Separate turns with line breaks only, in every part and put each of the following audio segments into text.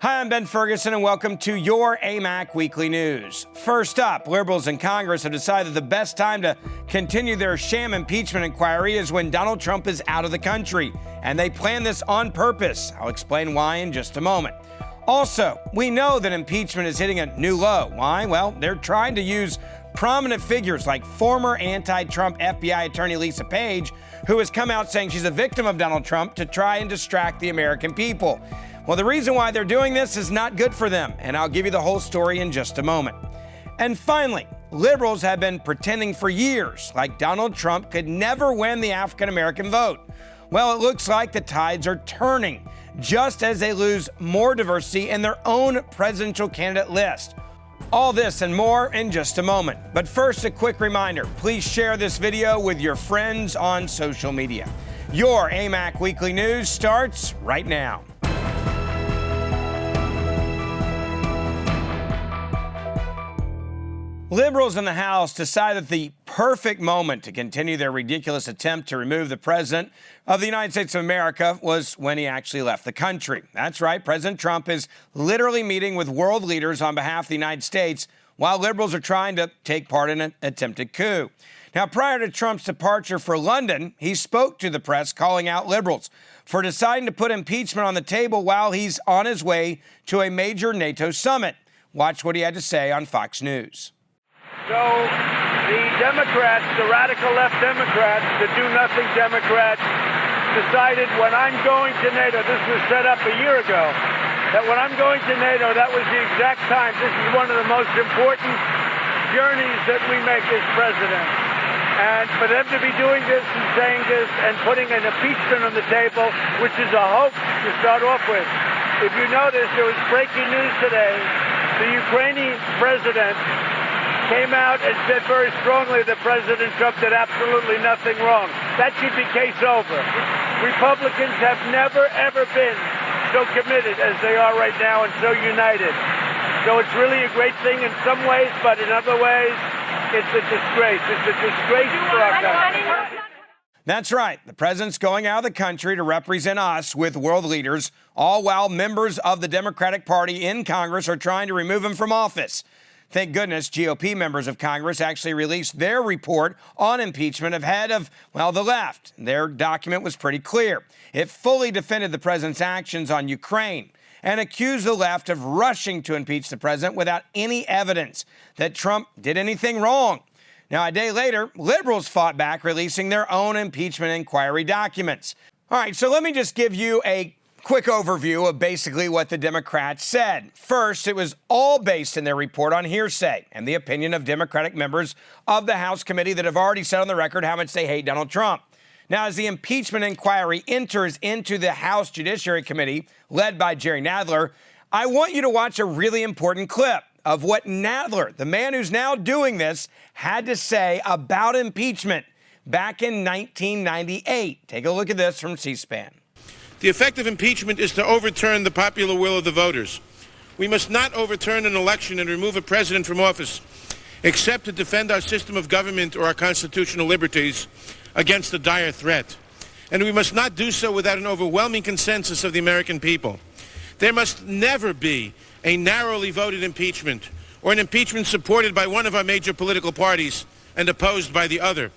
Hi, I'm Ben Ferguson, and welcome to your AMAC Weekly News. First up, liberals in Congress have decided the best time to continue their sham impeachment inquiry is when Donald Trump is out of the country, and they plan this on purpose. I'll explain why in just a moment. Also, we know that impeachment is hitting a new low. Why? Well, they're trying to use prominent figures like former anti-Trump FBI attorney Lisa Page, who has come out saying she's a victim of Donald Trump, to try and distract the American people. Well, the reason why they're doing this is not good for them, and I'll give you the whole story in just a moment. And finally, liberals have been pretending for years like Donald Trump could never win the African-American vote. Well, it looks like the tides are turning, just as they lose more diversity in their own presidential candidate list. All this and more in just a moment. But first, a quick reminder, please share this video with your friends on social media. Your AMAC Weekly News starts right now. Liberals in the House decided the perfect moment to continue their ridiculous attempt to remove the President of the United States of America was when he actually left the country. That's right, President Trump is literally meeting with world leaders on behalf of the United States while liberals are trying to take part in an attempted coup. Now, prior to Trump's departure for London, he spoke to the press calling out liberals for deciding to put impeachment on the table while he's on his way to a major NATO summit. Watch what he had to say on Fox News.
So the Democrats, the radical left Democrats, the do-nothing Democrats, decided when I'm going to NATO, this was set up a year ago, that when I'm going to NATO, that was the exact time. This is one of the most important journeys that we make as president. And for them to be doing this and saying this and putting an impeachment on the table, which is a hoax to start off with. If you notice, there was breaking news today. The Ukrainian president came out and said very strongly that President Trump did absolutely nothing wrong. That should be case over. Republicans have never, ever been so committed as they are right now and so united. So it's really a great thing in some ways, but in other ways, it's a disgrace. It's a disgrace for our country.
That's right. The president's going out of the country to represent us with world leaders, all while members of the Democratic Party in Congress are trying to remove him from office. Thank goodness GOP members of Congress actually released their report on impeachment ahead of, well, the left. Their document was pretty clear. It fully defended the president's actions on Ukraine and accused the left of rushing to impeach the president without any evidence that Trump did anything wrong. Now, a day later, liberals fought back, releasing their own impeachment inquiry documents. All right, so let me just give you a quick overview of basically what the Democrats said. First, it was all based in their report on hearsay and the opinion of Democratic members of the House committee that have already said on the record how much they hate Donald Trump. Now, as the impeachment inquiry enters into the House Judiciary Committee, led by Jerry Nadler, I want you to watch a really important clip of what Nadler, the man who's now doing this, had to say about impeachment back in 1998. Take a look at this from C-SPAN.
The effect of impeachment is to overturn the popular will of the voters. We must not overturn an election and remove a president from office, except to defend our system of government or our constitutional liberties against a dire threat. And we must not do so without an overwhelming consensus of the American people. There must never be a narrowly voted impeachment or an impeachment supported by one of our major political parties and opposed by the other.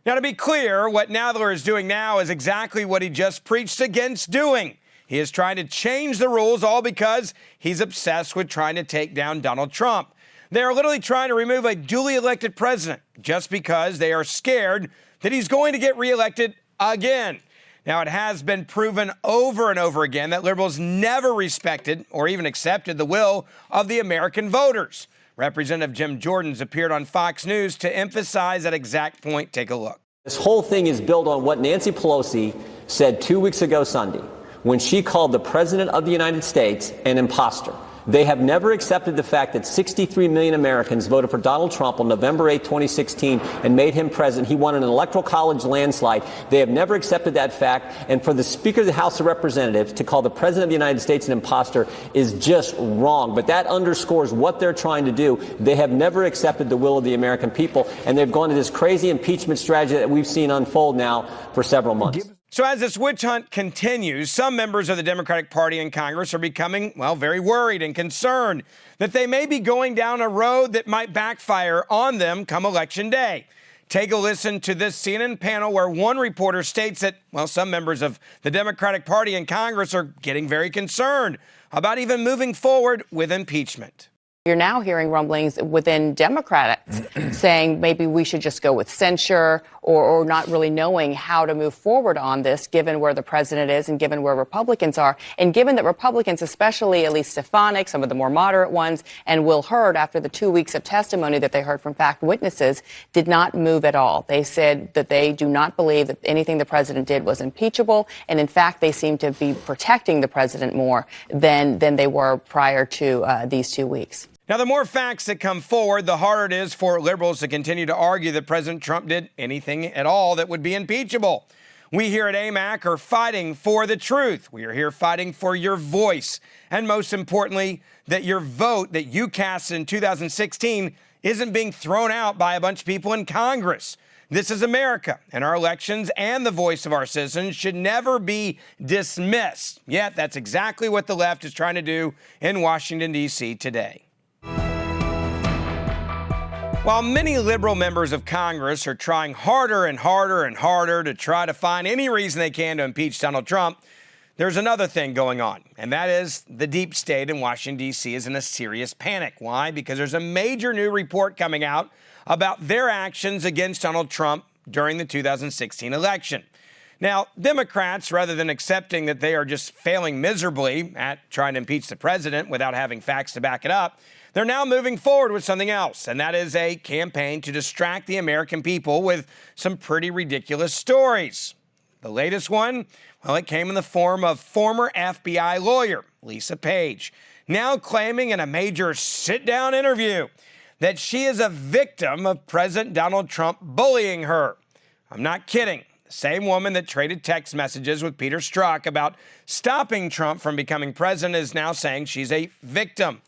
Now, to be clear, what Nadler is doing now is exactly what he just preached against doing. He is trying to change the rules, all because he's obsessed with trying to take down Donald Trump. They are literally trying to remove a duly elected president just because they are scared that he's going to get reelected again. Now, it has been proven over and over again that liberals never respected or even accepted the will of the American voters. Representative Jim Jordan's appeared on Fox News to emphasize that exact point. Take a look.
This whole thing is built on what Nancy Pelosi said 2 weeks ago Sunday, when she called the President of the United States an imposter. They have never accepted the fact that 63 million Americans voted for Donald Trump on November 8, 2016, and made him president. He won an electoral college landslide. They have never accepted that fact. And for the Speaker of the House of Representatives to call the President of the United States an imposter is just wrong. But that underscores what they're trying to do. They have never accepted the will of the American people, and they've gone to this crazy impeachment strategy that we've seen unfold now for several months.
So as this witch hunt continues, some members of the Democratic Party in Congress are becoming, well, very worried and concerned that they may be going down a road that might backfire on them come Election Day. Take a listen to this CNN panel where one reporter states that, well, some members of the Democratic Party in Congress are getting very concerned about even moving forward with impeachment.
You're now hearing rumblings within Democrats saying maybe we should just go with censure or not really knowing how to move forward on this, given where the president is and given where Republicans are. And given that Republicans, especially Elise Stefanik, some of the more moderate ones, and Will Hurd, after the 2 weeks of testimony that they heard from fact witnesses, did not move at all. They said that they do not believe that anything the president did was impeachable. And in fact, they seem to be protecting the president more than they were prior to these 2 weeks.
Now, the more facts that come forward, the harder it is for liberals to continue to argue that President Trump did anything at all that would be impeachable. We here at AMAC are fighting for the truth. We are here fighting for your voice. And most importantly, that your vote that you cast in 2016 isn't being thrown out by a bunch of people in Congress. This is America, and our elections and the voice of our citizens should never be dismissed. Yet, that's exactly what the left is trying to do in Washington, D.C. today. While many liberal members of Congress are trying harder and harder and harder to try to find any reason they can to impeach Donald Trump, there's another thing going on, and that is the deep state in Washington, D.C. is in a serious panic. Why? Because there's a major new report coming out about their actions against Donald Trump during the 2016 election. Now, Democrats, rather than accepting that they are just failing miserably at trying to impeach the president without having facts to back it up, they're now moving forward with something else, and that is a campaign to distract the American people with some pretty ridiculous stories. The latest one, well, it came in the form of former FBI lawyer Lisa Page, now claiming in a major sit-down interview that she is a victim of President Donald Trump bullying her. I'm not kidding. The same woman that traded text messages with Peter Strzok about stopping Trump from becoming president is now saying she's a victim.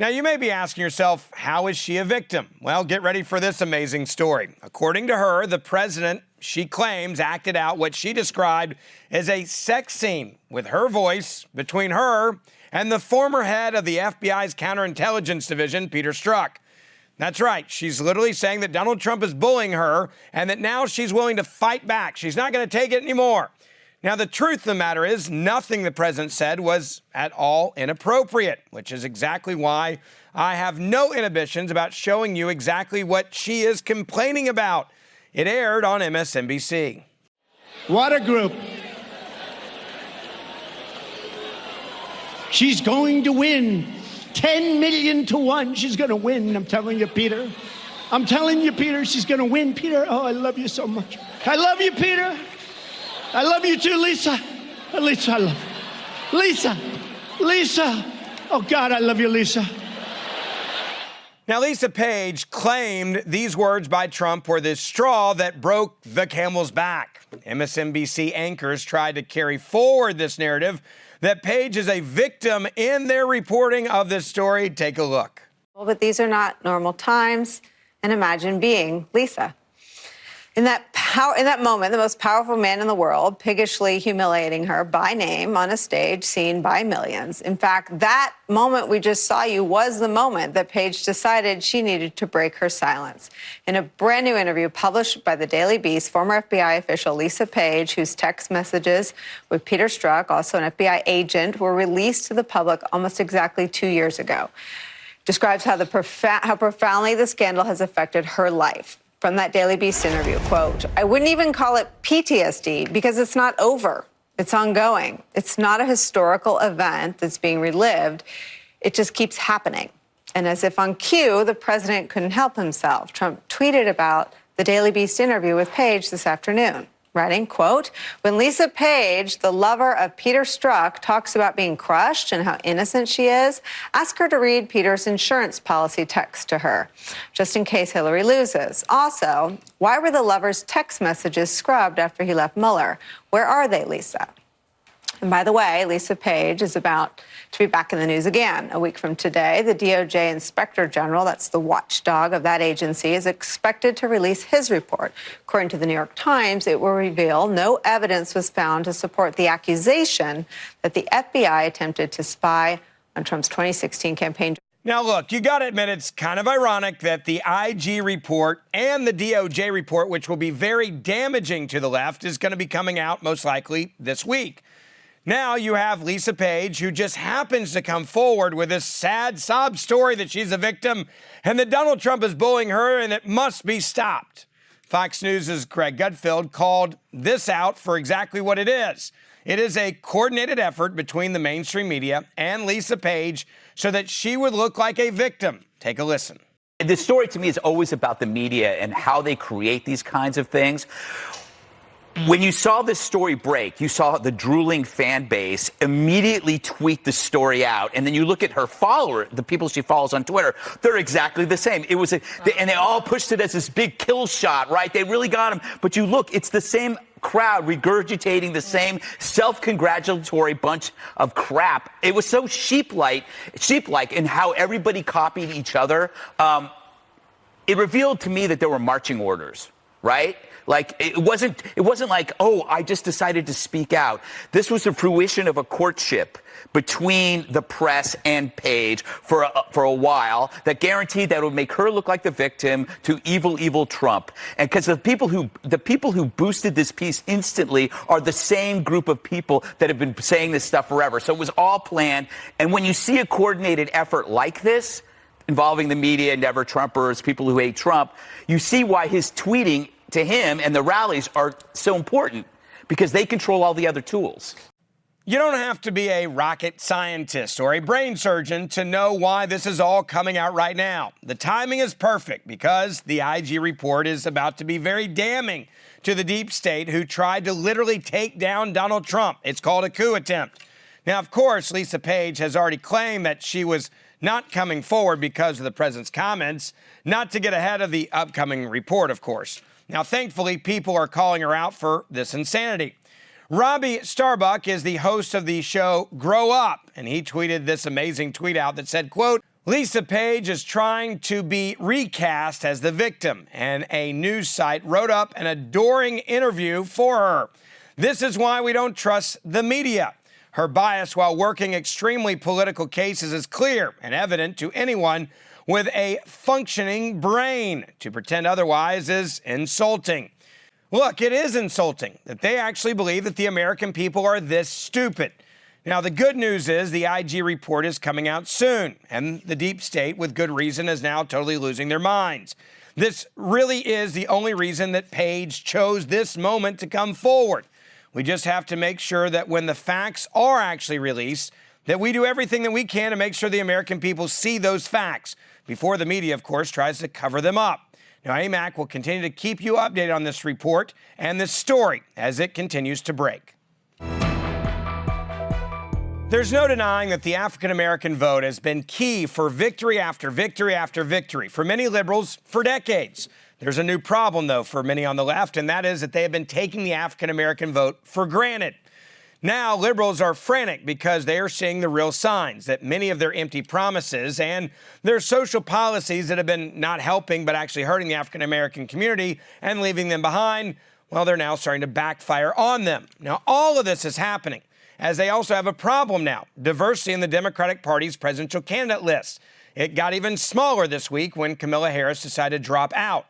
Now, you may be asking yourself, how is she a victim? Well, get ready for this amazing story. According to her, the president, she claims, acted out what she described as a sex scene with her voice between her and the former head of the FBI's counterintelligence division, Peter Strzok. That's right. She's literally saying that Donald Trump is bullying her and that now she's willing to fight back. She's not going to take it anymore. Now, the truth of the matter is nothing the president said was at all inappropriate, which is exactly why I have no inhibitions about showing you exactly what she is complaining about. It aired on MSNBC.
What a group. She's going to win. 10 million to 1. She's going to win. I'm telling you, Peter. I'm telling you, Peter, she's going to win. Peter, oh, I love you so much. I love you, Peter. I love you too, Lisa. Lisa, I love you. Lisa. Oh, God, I love you, Lisa.
Now, Lisa Page claimed these words by Trump were the straw that broke the camel's back. MSNBC anchors tried to carry forward this narrative that Page is a victim in their reporting of this story. Take a look.
Well, but these are not normal times. And imagine being Lisa. In that moment, the most powerful man in the world, piggishly humiliating her by name on a stage seen by millions. In fact, that moment we just saw you was the moment that Page decided she needed to break her silence. In a brand new interview published by the Daily Beast, former FBI official Lisa Page, whose text messages with Peter Strzok, also an FBI agent, were released to the public almost exactly 2 years ago, describes how profoundly the scandal has affected her life. From that Daily Beast interview, quote, I wouldn't even call it PTSD because it's not over. It's ongoing. It's not a historical event that's being relived. It just keeps happening. And as if on cue, the president couldn't help himself. Trump tweeted about the Daily Beast interview with Page this afternoon, writing, quote, when Lisa Page, the lover of Peter Strzok, talks about being crushed and how innocent she is, ask her to read Peter's insurance policy text to her, just in case Hillary loses. Also, why were the lover's text messages scrubbed after he left Mueller? Where are they, Lisa? And by the way, Lisa Page is about to be back in the news again. A week from today, the DOJ Inspector General, that's the watchdog of that agency, is expected to release his report. According to the New York Times, it will reveal no evidence was found to support the accusation that the FBI attempted to spy on Trump's 2016 campaign.
Now, look, you got to admit it's kind of ironic that the IG report and the DOJ report, which will be very damaging to the left, is going to be coming out most likely this week. Now you have Lisa Page, who just happens to come forward with this sad sob story that she's a victim and that Donald Trump is bullying her and it must be stopped. Fox News' Greg Gutfeld called this out for exactly what it is. It is a coordinated effort between the mainstream media and Lisa Page so that she would look like a victim. Take a listen.
The story to me is always about the media and how they create these kinds of things. When you saw this story break, you saw the drooling fan base immediately tweet the story out. And then you look at her follower, the people she follows on Twitter, they're exactly the same. It was and they all pushed it as this big kill shot, right? They really got him. But you look, it's the same crowd regurgitating the same self-congratulatory bunch of crap. It was so sheep-like in how everybody copied each other. It revealed to me that there were marching orders, right? Like, it wasn't like, oh, I just decided to speak out. This was the fruition of a courtship between the press and Page for a while that guaranteed that it would make her look like the victim to evil Trump. And because the people who boosted this piece instantly are the same group of people that have been saying this stuff forever. So it was all planned. And when you see a coordinated effort like this, involving the media, never Trumpers, people who hate Trump, you see why his tweeting to him and the rallies are so important, because they control all the other tools.
You don't have to be a rocket scientist or a brain surgeon to know why this is all coming out right now. The timing is perfect because the IG report is about to be very damning to the deep state who tried to literally take down Donald Trump. It's called a coup attempt. Now, of course, Lisa Page has already claimed that she was not coming forward because of the president's comments, not to get ahead of the upcoming report, of course. Now, thankfully, people are calling her out for this insanity. Robbie Starbuck is the host of the show Grow Up, and he tweeted this amazing tweet out that said, quote, Lisa Page is trying to be recast as the victim, and a news site wrote up an adoring interview for her. This is why we don't trust the media. Her bias while working extremely political cases is clear and evident to anyone with a functioning brain. To pretend otherwise is insulting. Look, it is insulting that they actually believe that the American people are this stupid. Now, the good news is the IG report is coming out soon, and the deep state, with good reason, is now totally losing their minds. This really is the only reason that Page chose this moment to come forward. We just have to make sure that when the facts are actually released, that we do everything that we can to make sure the American people see those facts before the media, of course, tries to cover them up. Now, AMAC will continue to keep you updated on this report and this story as it continues to break. There's no denying that the African-American vote has been key for victory after victory after victory for many liberals for decades. There's a new problem, though, for many on the left, and that is that they have been taking the African-American vote for granted. Now, liberals are frantic because they are seeing the real signs that many of their empty promises and their social policies that have been not helping but actually hurting the African-American community and leaving them behind, well, they're now starting to backfire on them. Now, all of this is happening as they also have a problem now, diversity in the Democratic Party's presidential candidate list. It got even smaller this week when Kamala Harris decided to drop out.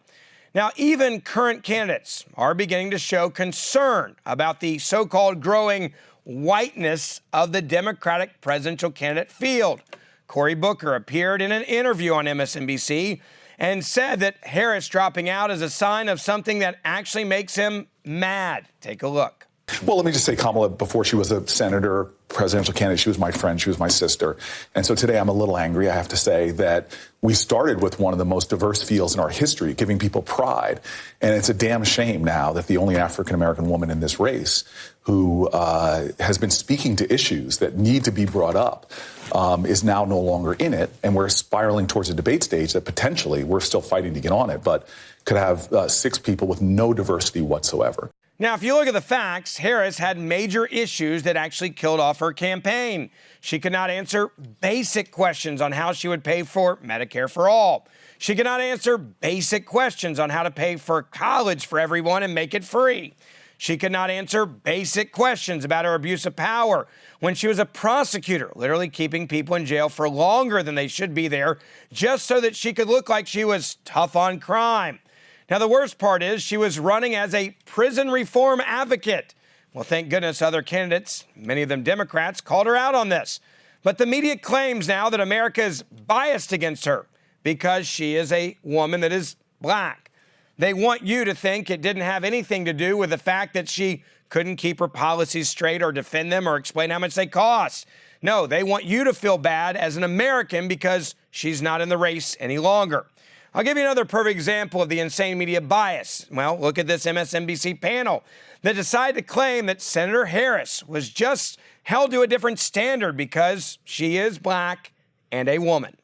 Now, even current candidates are beginning to show concern about the so-called growing whiteness of the Democratic presidential candidate field. Cory Booker appeared in an interview on MSNBC and said that Harris dropping out is a sign of something that actually makes him mad. Take a look.
Well, let me just say, Kamala, before she was a senator, presidential candidate, she was my friend, she was my sister. And so today I'm a little angry. I have to say that we started with one of the most diverse fields in our history, giving people pride. And it's a damn shame now that the only African-American woman in this race who has been speaking to issues that need to be brought up is now no longer in it. And we're spiraling towards a debate stage that potentially we're still fighting to get on it, but could have 6 people with no diversity whatsoever.
Now, if you look at the facts, Harris had major issues that actually killed off her campaign. She could not answer basic questions on how she would pay for Medicare for all. She could not answer basic questions on how to pay for college for everyone and make it free. She could not answer basic questions about her abuse of power when she was a prosecutor, literally keeping people in jail for longer than they should be there just so that she could look like she was tough on crime. Now, the worst part is she was running as a prison reform advocate. Well, thank goodness other candidates, many of them Democrats, called her out on this. But the media claims now that America is biased against her because she is a woman that is black. They want you to think it didn't have anything to do with the fact that she couldn't keep her policies straight or defend them or explain how much they cost. No, they want you to feel bad as an American because she's not in the race any longer. I'll give you another perfect example of the insane media bias. Well, look at this MSNBC panel that decided to claim that Senator Harris was just held to a different standard because she is black and a woman.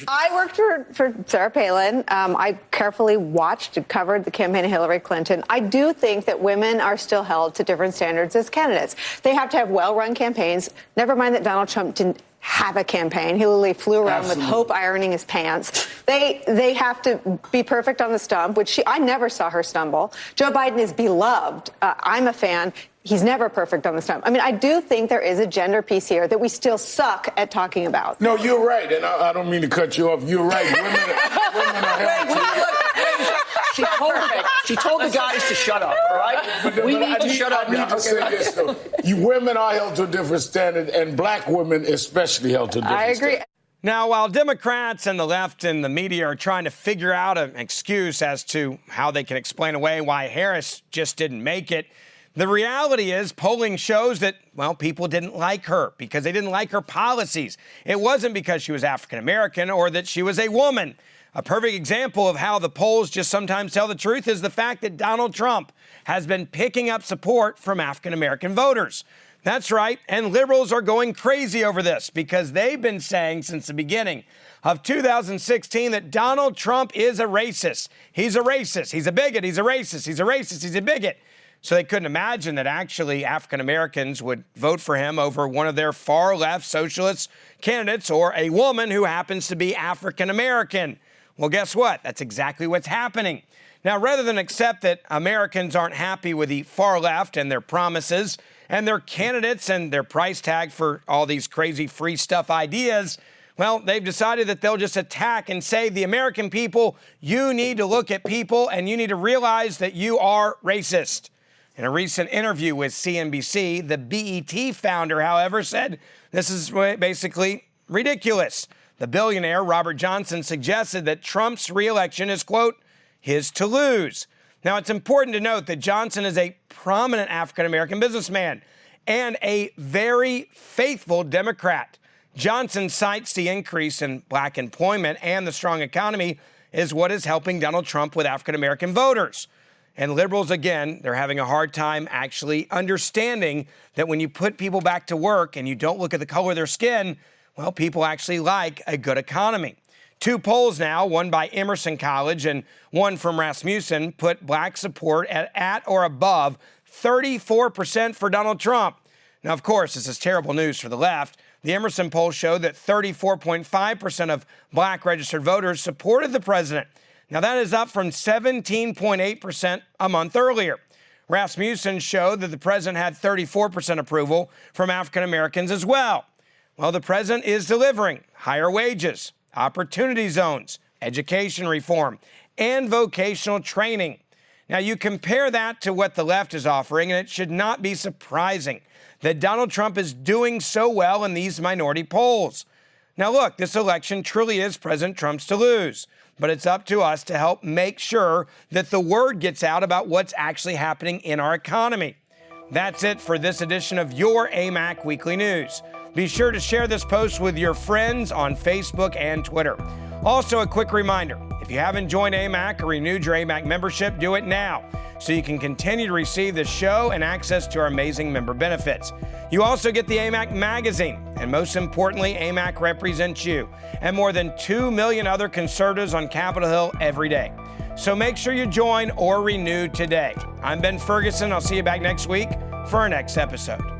I worked for Sarah Palin. I carefully watched and covered the campaign of Hillary Clinton. I do think that women are still held to different standards as candidates. They have to have well-run campaigns. Never mind that Donald Trump didn't have a campaign. He literally flew around with hope ironing his pants. They have to be perfect on the stump, which I never saw her stumble. Joe Biden is beloved. I'm a fan. He's never perfect on the stump. I mean, I do think there is a gender piece here that we still suck at talking about.
No, you're right, and I don't mean to cut you off. You're right. Women are held to...
She told the guys to shut up, all right? We need to shut up now.
I need to say this, though. You women are held to a different standard, and black women especially held to a different standard. I agree.
Now, while Democrats and the left and the media are trying to figure out an excuse as to how they can explain away why Harris just didn't make it, the reality is polling shows that, well, people didn't like her because they didn't like her policies. It wasn't because she was African American or that she was a woman. A perfect example of how the polls just sometimes tell the truth is the fact that Donald Trump has been picking up support from African American voters. That's right, and liberals are going crazy over this because they've been saying since the beginning of 2016 that Donald Trump is a racist. He's a racist. He's a bigot. He's a racist. He's a racist. He's a bigot. So they couldn't imagine that actually African Americans would vote for him over one of their far left socialist candidates or a woman who happens to be African American. Well, guess what? That's exactly what's happening. Now, rather than accept that Americans aren't happy with the far left and their promises and their candidates and their price tag for all these crazy free stuff ideas, well, they've decided that they'll just attack and say, the American people, you need to look at people and you need to realize that you are racist. In a recent interview with CNBC, the BET founder, however, said this is basically ridiculous. The billionaire, Robert Johnson, suggested that Trump's reelection is, quote, his to lose. Now, it's important to note that Johnson is a prominent African-American businessman and a very faithful Democrat. Johnson cites the increase in black employment and the strong economy is what is helping Donald Trump with African-American voters. And liberals, again, they're having a hard time actually understanding that when you put people back to work and you don't look at the color of their skin, well, people actually like a good economy. Two polls now, one by Emerson College and one from Rasmussen, put black support at or above 34% for Donald Trump. Now, of course, this is terrible news for the left. The Emerson poll showed that 34.5% of black registered voters supported the president. Now, that is up from 17.8% a month earlier. Rasmussen showed that the president had 34% approval from African Americans as well. Well, the president is delivering higher wages, opportunity zones, education reform, and vocational training. Now, you compare that to what the left is offering, and it should not be surprising that Donald Trump is doing so well in these minority polls. Now, look, this election truly is President Trump's to lose, but it's up to us to help make sure that the word gets out about what's actually happening in our economy. That's it for this edition of your AMAC Weekly News. Be sure to share this post with your friends on Facebook and Twitter. Also, a quick reminder, if you haven't joined AMAC or renewed your AMAC membership, do it now so you can continue to receive the show and access to our amazing member benefits. You also get the AMAC magazine, and most importantly, AMAC represents you and more than 2 million other conservatives on Capitol Hill every day. So make sure you join or renew today. I'm Ben Ferguson. I'll see you back next week for our next episode.